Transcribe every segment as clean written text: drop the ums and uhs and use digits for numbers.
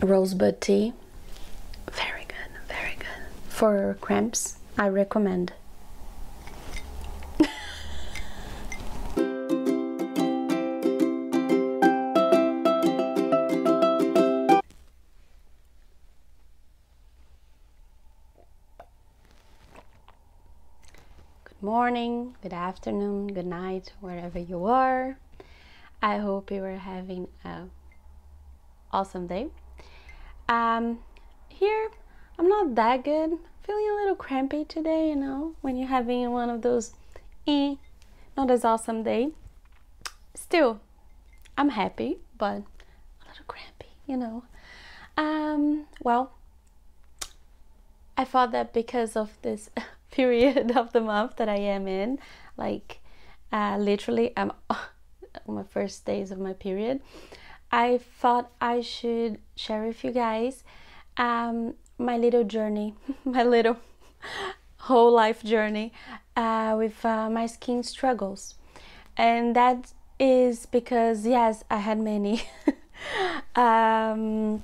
rosebud tea. Very good, very good. For cramps, I recommend. Good morning, good afternoon, good night, wherever you are. I hope you are having an awesome day. Here, I'm not that good. Feeling a little crampy today, when you're having one of those not as awesome day. Still, I'm happy, but a little crampy, Well, I thought that because of this period of the month that I am in, literally I'm on my first days of my period, I thought I should share with you guys my little journey, my little whole life journey with my skin struggles. And that is because, yes, I had many. Long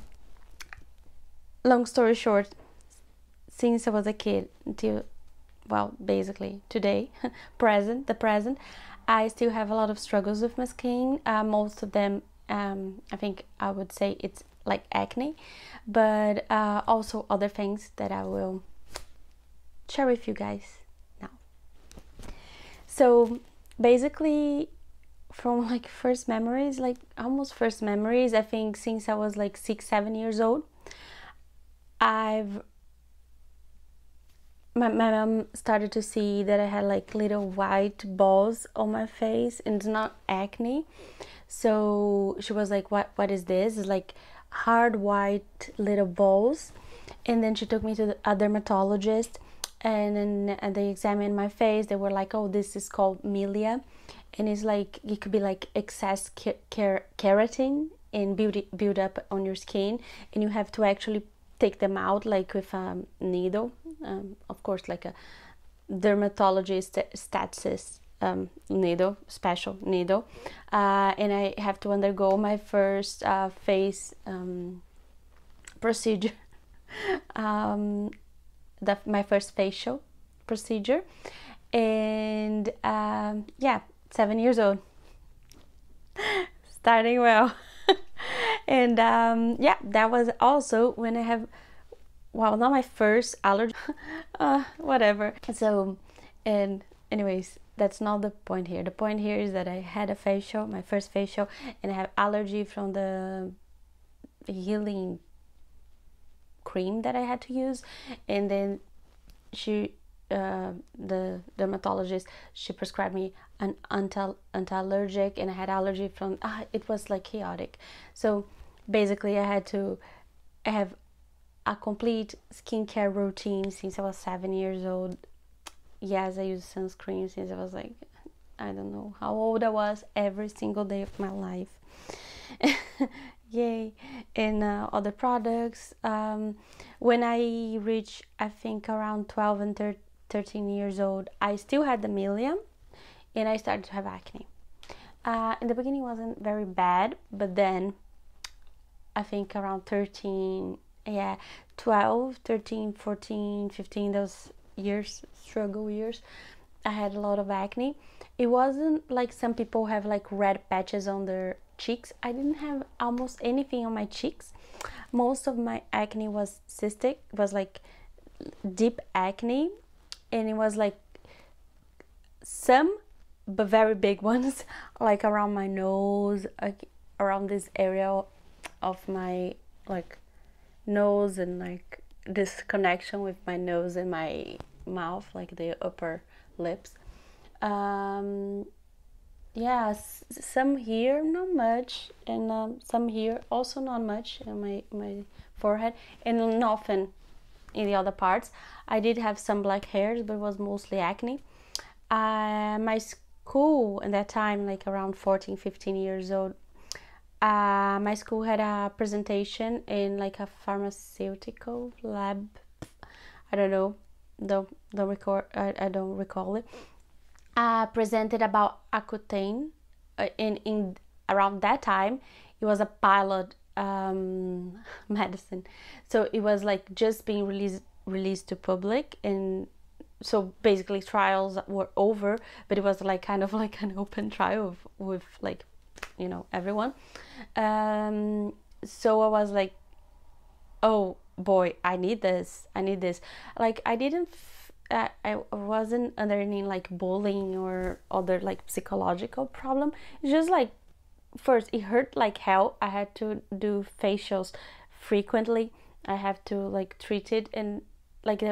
story short, since I was a kid until, well, basically today, the present, I still have a lot of struggles with my skin. Most of them, I think I would say it's like acne, but also other things that I will share with you guys now. So basically, from first memories, almost first memories, I think since I was 6-7 years old, my mom started to see that I had little white balls on my face, and it's not acne. So she was like, what is this? It's hard white little balls. And then she took me to a dermatologist, and then they examined my face. They were like, oh, this is called milia, and it's it could be excess keratin and build up on your skin, and you have to actually take them out with a needle, of course a dermatologist statist needle, special needle, and I have to undergo my first face procedure, my first facial procedure, and 7 years old, starting well. And that was also when I have, well, not my first allergy, whatever. So, and anyways, that's not the point here. The point here is that I had a facial, my first facial, and I have allergy from the healing cream that I had to use. And then the dermatologist, she prescribed me an anti-allergic, and I had allergy from, it was chaotic. So basically I have a complete skincare routine since I was 7 years old. Yes, I use sunscreen since I was I don't know how old I was, every single day of my life. Yay. And other products. When I reached, I think, around 12 and 13 years old, I still had the milia, and I started to have acne. In the beginning, it wasn't very bad, but then I think around 12, 13, 14, 15, those years, struggle years, I had a lot of acne. It wasn't like some people have red patches on their cheeks. I didn't have almost anything on my cheeks. Most of my acne was cystic, it was deep acne, and it was some but very big ones around my nose, around this area of my nose, and this connection with my nose and my mouth, the upper lips. Some here, not much, and some here also not much on my forehead, and nothing in the other parts. I did have some black hairs, but it was mostly acne. My school at that time, around 14, 15 years old, my school had a presentation in a pharmaceutical lab. I don't know, I don't recall it. Presented about Accutane. In around that time, it was a pilot medicine. So it was like just being released to public, and so basically trials were over, but it was like kind of like an open trial with like, you know, everyone. So I was like, oh boy, I need this. Like I didn't I wasn't under any like bullying or other like psychological problem. It's just like, first it hurt like hell. I had to do facials frequently. I have to like treat it, and like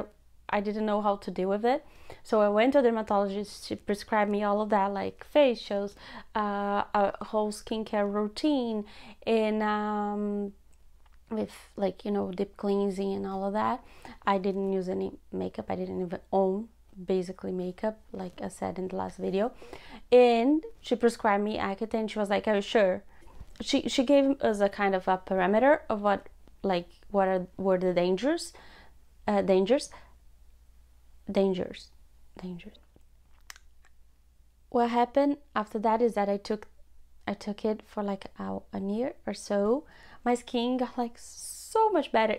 I didn't know how to deal with it. So I went to a dermatologist. She prescribed me all of that, like facials, a whole skincare routine, and with like, you know, deep cleansing and all of that. I didn't use any makeup. I didn't even own basically makeup, like I said in the last video. And she prescribed me Accutane. She was like, are you sure? She gave us a kind of a parameter of what were the dangers. What happened after that is that I took it for like a year or so. My skin got like so much better.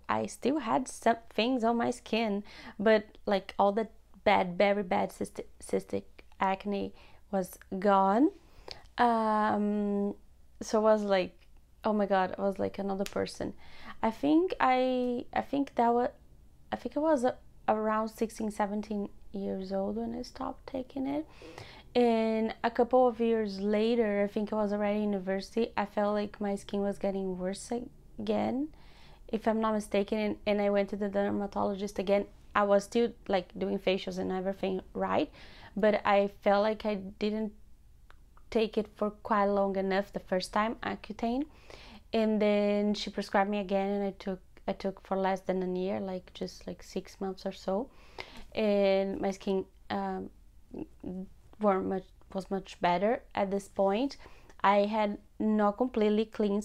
I still had some things on my skin, but like all the very bad cystic acne was gone. So I was like, oh my god, I was like another person. I think I was around 16, 17 years old when I stopped taking it. And a couple of years later, I think I was already in university, I felt like my skin was getting worse again, if I'm not mistaken. And I went to the dermatologist again. I was still like doing facials and everything right, but I felt like I didn't take it for quite long enough the first time, Accutane. And then she prescribed me again, and I took for less than a year, like just like 6 months or so, and my skin was much better at this point. I had not completely clear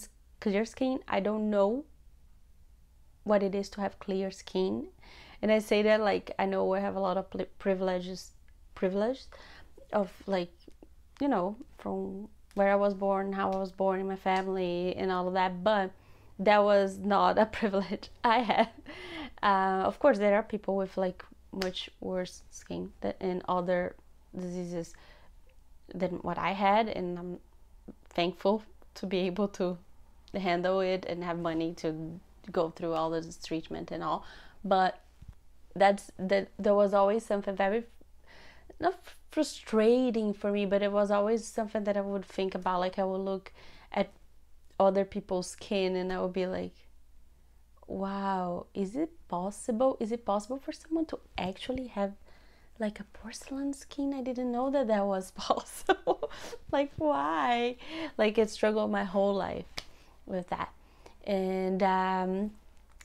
skin. I don't know what it is to have clear skin, and I say that like I know I have a lot of privilege of like, you know, from where I was born, how I was born in my family and all of that, but that was not a privilege I had. Of course there are people with like much worse skin and other diseases than what I had, and I'm thankful to be able to handle it and have money to go through all this treatment and all. But there was always something very, not frustrating for me, but it was always something that I would think about. Like I would look at other people's skin and I would be like, wow, is it possible for someone to actually have like a porcelain skin? I didn't know that was possible. Like, why? Like, I struggled my whole life with that. And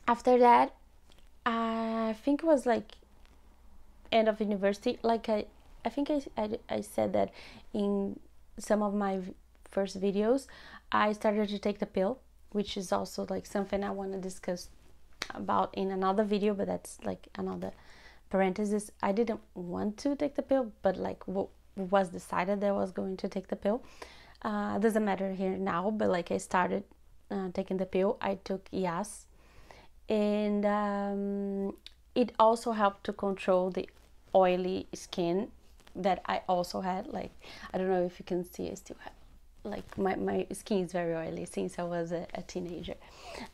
after that, I think it was like end of university. Like I think I said that in some of my first videos. I started to take the pill, which is also like something I want to discuss about in another video, but that's like another parenthesis. I didn't want to take the pill, but like was decided that I was going to take the pill. Doesn't matter here now, but like I started taking the pill. I took Yas, and it also helped to control the oily skin that I also had. Like, I don't know if you can see, I still have like my skin is very oily since I was a teenager.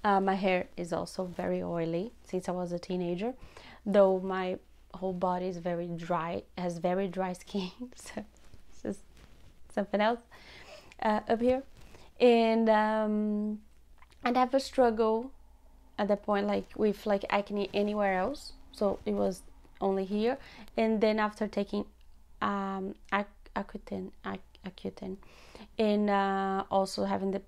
My hair is also very oily since I was a teenager, though my whole body is very dry, has very dry skin. So it's just something else up here. And I never struggle at that point like with like acne anywhere else, so it was only here. And then after taking Accutane, and also having the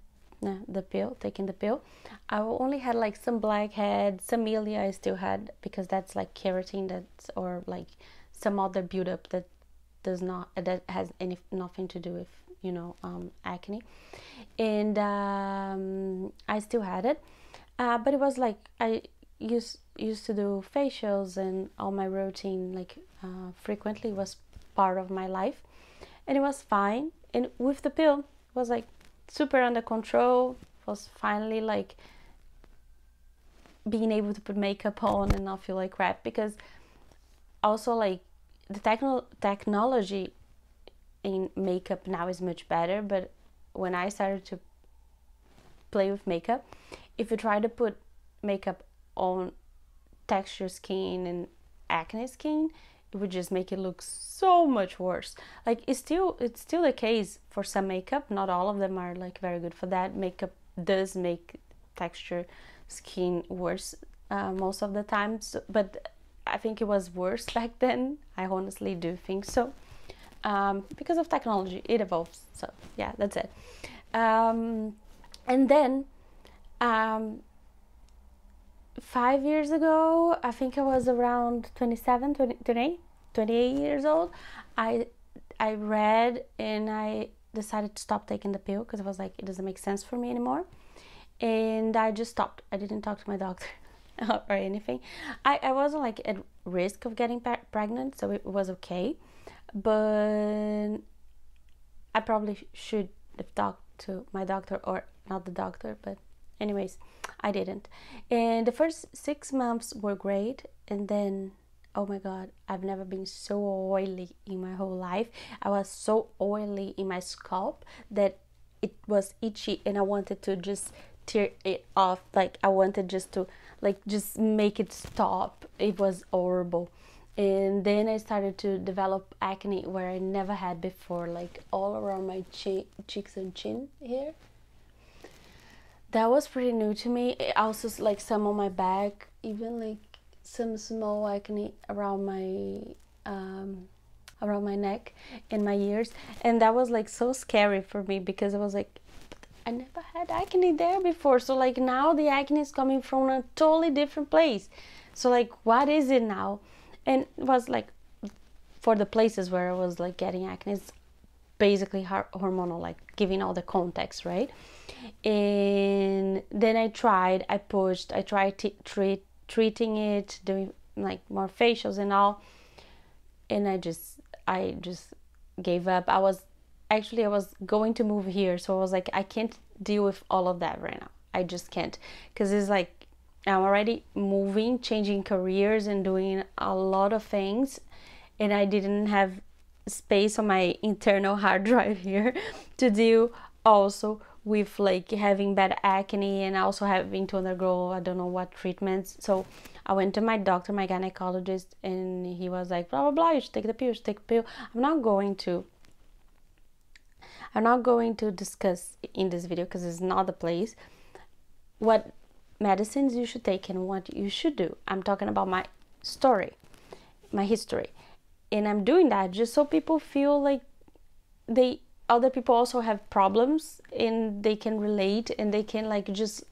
pill, taking the pill, I only had like some blackheads, some milia I still had, because that's like keratin, that's, or like some other buildup that has nothing to do with, you know, acne. And I still had it, but it was like I used to do facials, and all my routine like frequently was part of my life, and it was fine. And with the pill, it was like super under control. was finally like being able to put makeup on and not feel like crap, because also like the technology in makeup now is much better. But when I started to play with makeup, if you try to put makeup on texture skin and acne skin, it would just make it look so much worse. Like it's still the case for some makeup, not all of them are like very good for that. Makeup does make texture skin worse most of the time, but I think it was worse back then. I honestly do think so, because of technology, it evolves. So yeah, that's it. And then 5 years ago, I think I was around 28 years old, I read and I decided to stop taking the pill, because I was like, it doesn't make sense for me anymore. And I just stopped. I didn't talk to my doctor or anything. I wasn't like at risk of getting pregnant, so it was okay. But I probably should have talked to my doctor, or not the doctor, but anyways, I didn't. And the first 6 months were great, and then, oh my god, I've never been so oily in my whole life. I was so oily in my scalp that it was itchy, and I wanted to just tear it off. Like I wanted just to just make it stop. It was horrible. And then I started to develop acne where I never had before, like all around my cheeks and chin here. That was pretty new to me. It also like some on my back, even like some small acne around my neck and my ears. And that was like so scary for me, because I was like, I never had acne there before. So like now the acne is coming from a totally different place. So like, what is it now? And it was like, for the places where I was like getting acne, it's basically hormonal, like giving all the context, right? And then I tried treating it, doing like more facials and all, and I just gave up. I was going to move here, so I was like, I can't deal with all of that right now. I just can't, because it's like I'm already moving, changing careers and doing a lot of things, and I didn't have space on my internal hard drive here to deal also with like having bad acne and also having to undergo I don't know what treatments. So I went to my doctor, my gynecologist, and he was like, blah blah blah, you should take the pill, you should take the pill. I'm not going to discuss in this video, because it's not the place, what medicines you should take and what you should do. I'm talking about my story, my history, and I'm doing that just so people feel like other people also have problems and they can relate, and they can like just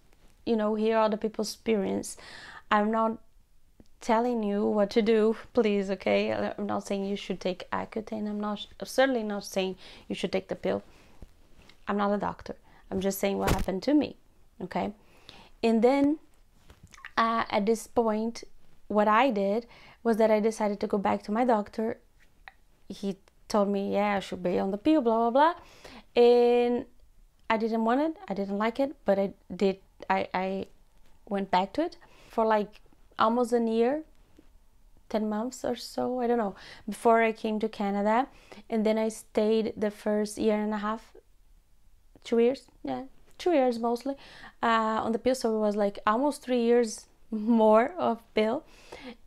hear other people's experience. I'm not telling you what to do, please, okay? I'm not saying you should take Accutane. I'm certainly not saying you should take the pill. I'm not a doctor. I'm just saying what happened to me, okay? And then at this point, what I did was that I decided to go back to my doctor. He told me, yeah, I should be on the pill, blah, blah, blah. And I didn't want it. I didn't like it, but I did. I went back to it for like almost a year, 10 months or so, I don't know, before I came to Canada. And then I stayed the first year and a half, 2 years, yeah, 2 years mostly, on the pill. So it was like almost 3 years more of pill.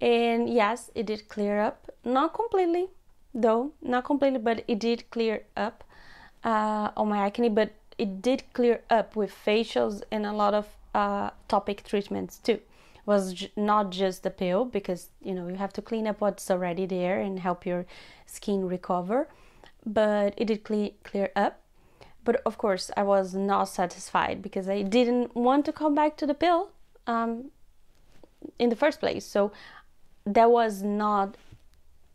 And yes, it did clear up. Not completely, though, not completely, but it did clear up on my acne. But it did clear up with facials and a lot of topic treatments too. It was not just the pill, because you have to clean up what's already there and help your skin recover, but it did clear up. But of course I was not satisfied, because I didn't want to come back to the pill in the first place. So that was not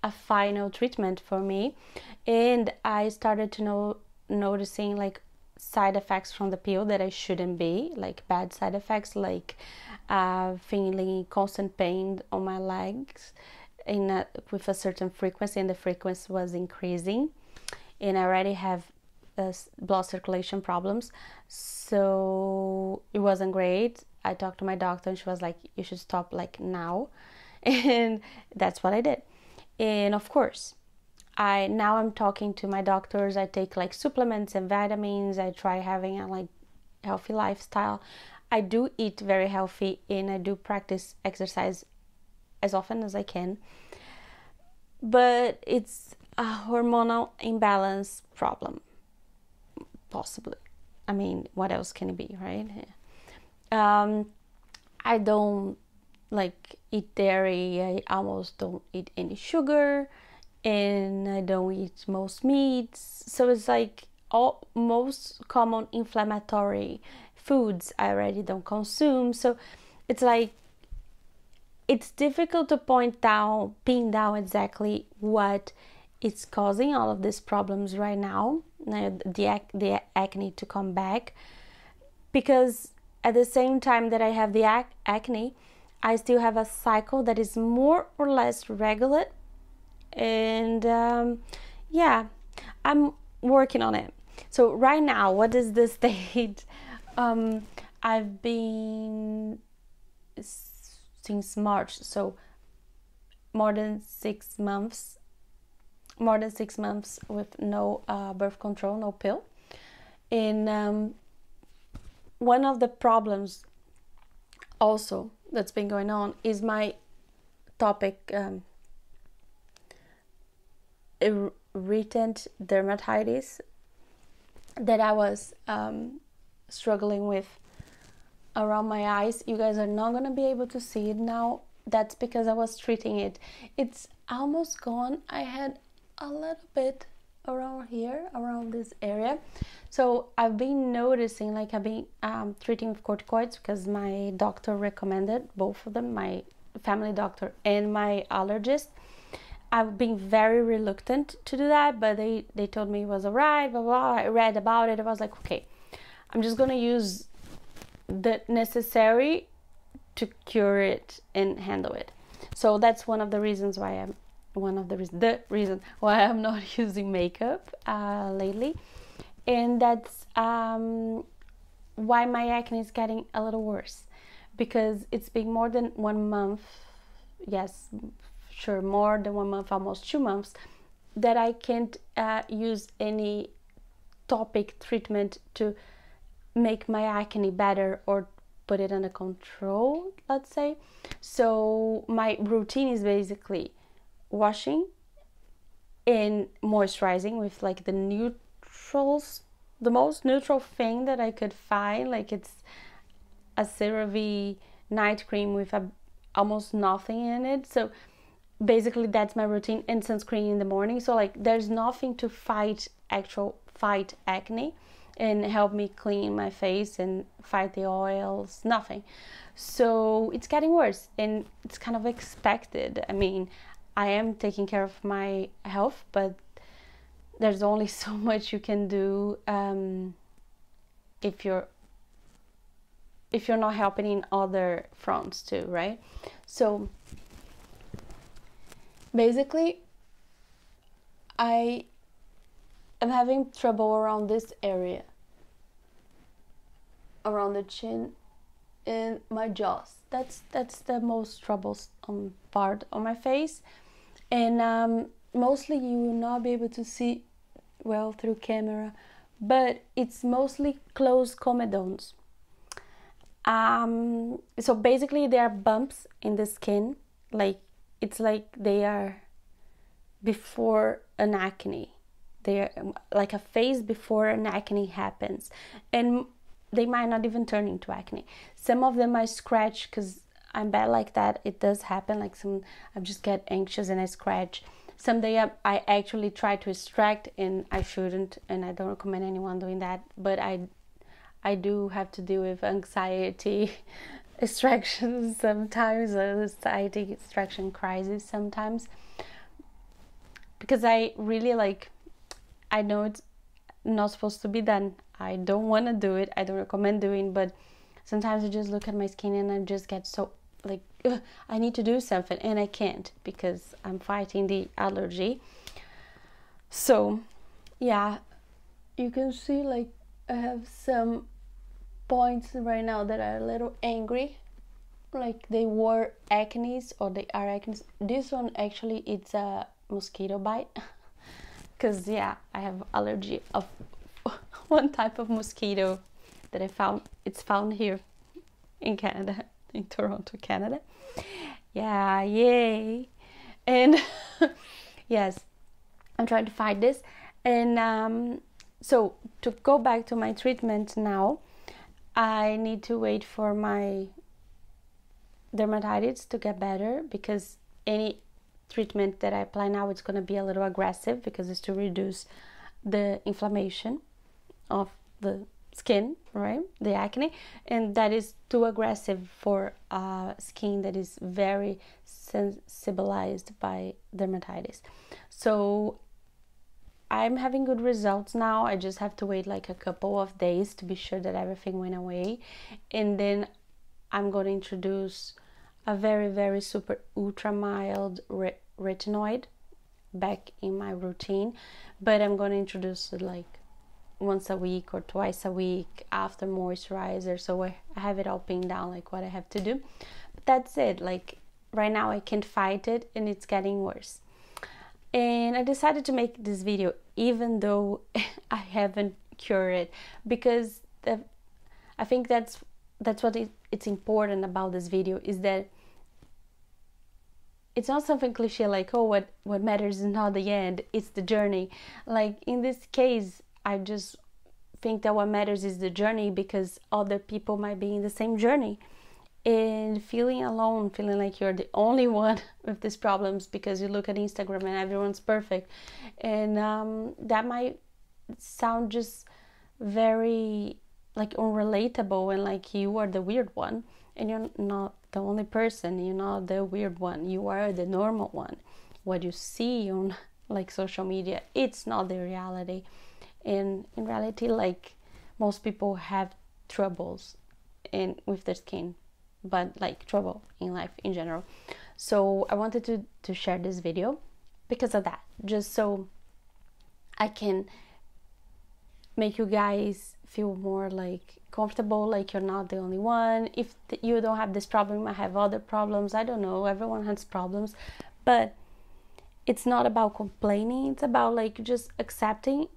a final treatment for me, and I started to noticing like side effects from the pill that I shouldn't be, like bad side effects, like feeling constant pain on my legs with a certain frequency, and the frequency was increasing, and I already have blood circulation problems, so it wasn't great. I talked to my doctor and she was like, you should stop like now. And that's what I did. And of course, I'm talking to my doctors. I take like supplements and vitamins. I try having a like healthy lifestyle. I do eat very healthy and I do practice exercise as often as I can. But it's a hormonal imbalance problem, possibly. I mean, what else can it be, right? I don't like eat dairy. I almost don't eat any sugar, and I don't eat most meats. So it's like all most common inflammatory foods I already don't consume. So it's like it's difficult to pin down exactly what is causing all of these problems right now, the acne to come back, because at the same time that I have the acne, I still have a cycle that is more or less regular, and yeah, I'm working on it. So right now, what is the state? I've been since March, so more than 6 months with no birth control, no pill. And one of the problems also that's been going on is my topic recent dermatitis that I was struggling with around my eyes. You guys are not gonna be able to see it now. That's because I was treating it. It's almost gone. I had a little bit around here, around this area. So I've been noticing, like I've been treating with corticoids because my doctor recommended, both of them, my family doctor and my allergist. I've been very reluctant to do that, but they told me it was alright, blah, blah. I read about it. I was like, okay, I'm just gonna use the necessary to cure it and handle it. So that's one of the reasons why the reason why I'm not using makeup lately, and that's why my acne is getting a little worse, because it's been more than 1 month. Yes, sure, more than 1 month, almost 2 months, that I can't use any topic treatment to make my acne better or put it under control, let's say. So my routine is basically washing and moisturizing with like the neutrals, the most neutral thing that I could find. Like it's a CeraVe night cream with almost nothing in it. So basically that's my routine, and sunscreen in the morning. So like there's nothing to fight acne and help me clean my face and fight the oils, nothing. So it's getting worse, and it's kind of expected. I mean, I am taking care of my health, but there's only so much you can do if you're not helping in other fronts too, right? So basically I am having trouble around this area, around the chin and my jaws. That's the most troublesome part on my face, and mostly you will not be able to see well through camera, but it's mostly closed comedones. So basically there are bumps in the skin, like it's like they are before an acne. They are like a phase before an acne happens, and they might not even turn into acne. Some of them I scratch because I'm bad like that. It does happen. Like I just get anxious and I scratch. Someday I actually try to extract, and I shouldn't, and I don't recommend anyone doing that. But I do have to deal with anxiety extractions sometimes, anxiety extraction crisis sometimes, because I really I know it's not supposed to be done. I don't want to do it. I don't recommend doing, but sometimes I just look at my skin and I just get so like, ugh, I need to do something, and I can't because I'm fighting the allergy. So yeah, you can see like I have some points right now that are a little angry, like they were acne or they are acne. This one actually it's a mosquito bite because yeah, I have allergy of one type of mosquito that I found. It's found here in Canada, in Toronto, Canada. Yeah, yay. And yes, I'm trying to fight this. And so to go back to my treatment now, I need to wait for my dermatitis to get better, because any treatment that I apply now, it's going to be a little aggressive because it's to reduce the inflammation of the skin, right? The acne, and that is too aggressive for skin that is very sensibilized by dermatitis. So I'm having good results now. I just have to wait like a couple of days to be sure that everything went away, and then I'm going to introduce a very, very super ultra mild retinoid back in my routine, but I'm going to introduce it like once a week or twice a week after moisturizer, so I have it all pinned down like what I have to do. But that's it. Like right now I can't fight it and it's getting worse. And I decided to make this video even though I haven't cured it, because I think that's what it's important about this video, is that it's not something cliche like, oh, what matters is not the end, it's the journey. Like in this case, I just think that what matters is the journey, because other people might be in the same journey and feeling alone, feeling like you're the only one with these problems because you look at Instagram and everyone's perfect. And that might sound just very like unrelatable, and like you are the weird one, and you're not the only person, you're not the weird one, you are the normal one. What you see on like social media, it's not the reality. And in reality, like most people have troubles with their skin, but like trouble in life in general. So I wanted to share this video because of that, just so I can make you guys feel more like comfortable, like you're not the only one. If you don't have this problem, I have other problems, I don't know, everyone has problems. But it's not about complaining, it's about like just accepting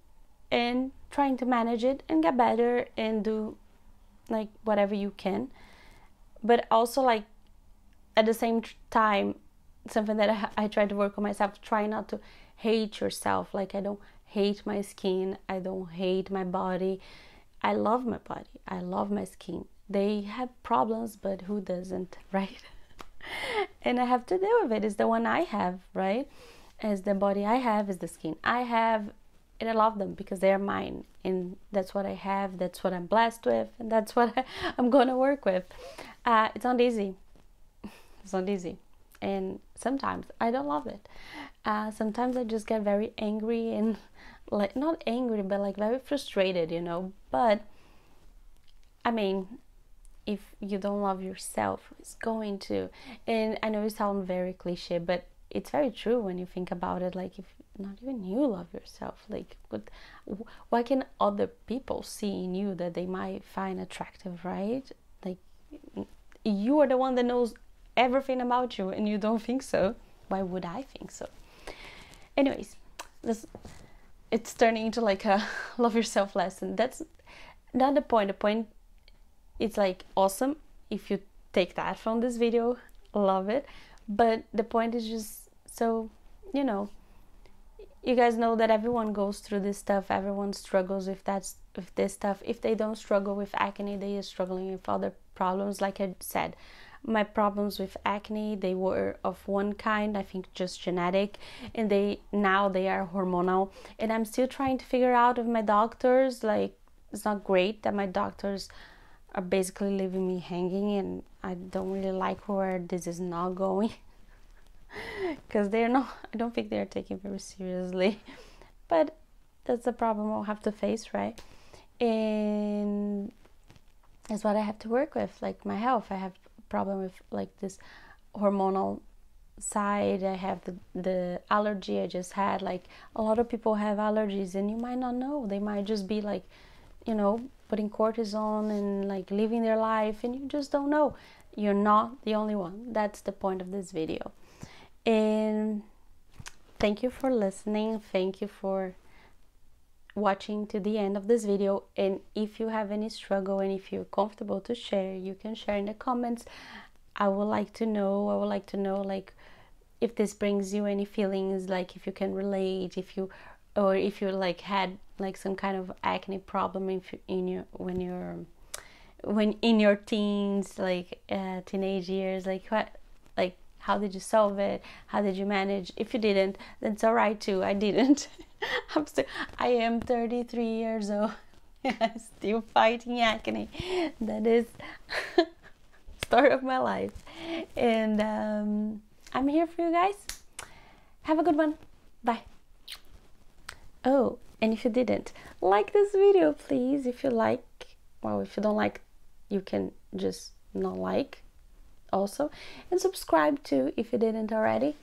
and trying to manage it and get better and do like whatever you can. But also like at the same time, something that I try to work on myself, try not to hate yourself. Like I don't hate my skin, I don't hate my body. I love my body, I love my skin. They have problems, but who doesn't, right? And I have to deal with it. It's the one I have, right? As the body I have is the skin I have, and I love them because they're mine, and that's what I have, that's what I'm blessed with, and that's what I'm gonna work with. It's not easy. It's not easy, and sometimes I don't love it. Sometimes I just get very angry and like not angry, but like very frustrated, you know. But I mean, if you don't love yourself, it's going to. And I know it sounds very cliche, but it's very true when you think about it. Like if not even you love yourself, like what can other people see in you that they might find attractive, right? Like you are the one that knows everything about you and you don't think so. Why would I think so? Anyways, it's turning into like a love yourself lesson. That's not the point. The point, it's like awesome if you take that from this video, love it. But the point is just so, you know, you guys know that everyone goes through this stuff, everyone struggles with this stuff. If they don't struggle with acne, they are struggling with other problems. Like I said, my problems with acne, they were of one kind, I think just genetic, and now they are hormonal, and I'm still trying to figure out with my doctors. Like it's not great that my doctors are basically leaving me hanging, and I don't really like where this is not going. Because I don't think they're taking it very seriously. But that's a problem I'll have to face, right? And that's what I have to work with, like my health. I have a problem with like this hormonal side. I have the allergy I just had. Like, a lot of people have allergies and you might not know. They might just be like, you know, putting cortisone and like living their life, and you just don't know. You're not the only one. That's the point of this video. And thank you for listening. Thank you for watching to the end of this video. And if you have any struggle and if you're comfortable to share, you can share in the comments. I would like to know like if this brings you any feelings, like if you can relate, if you like had like some kind of acne problem in your teens, like teenage years, like what, like how did you solve it, how did you manage? If you didn't, that's all right too. I didn't. I am 33 years old and I'm still fighting acne. That is story of my life. And I'm here for you guys. Have a good one. Bye. Oh, and if you didn't like this video, please, if you like, well, if you don't like, you can just not like also, and subscribe too if you didn't already.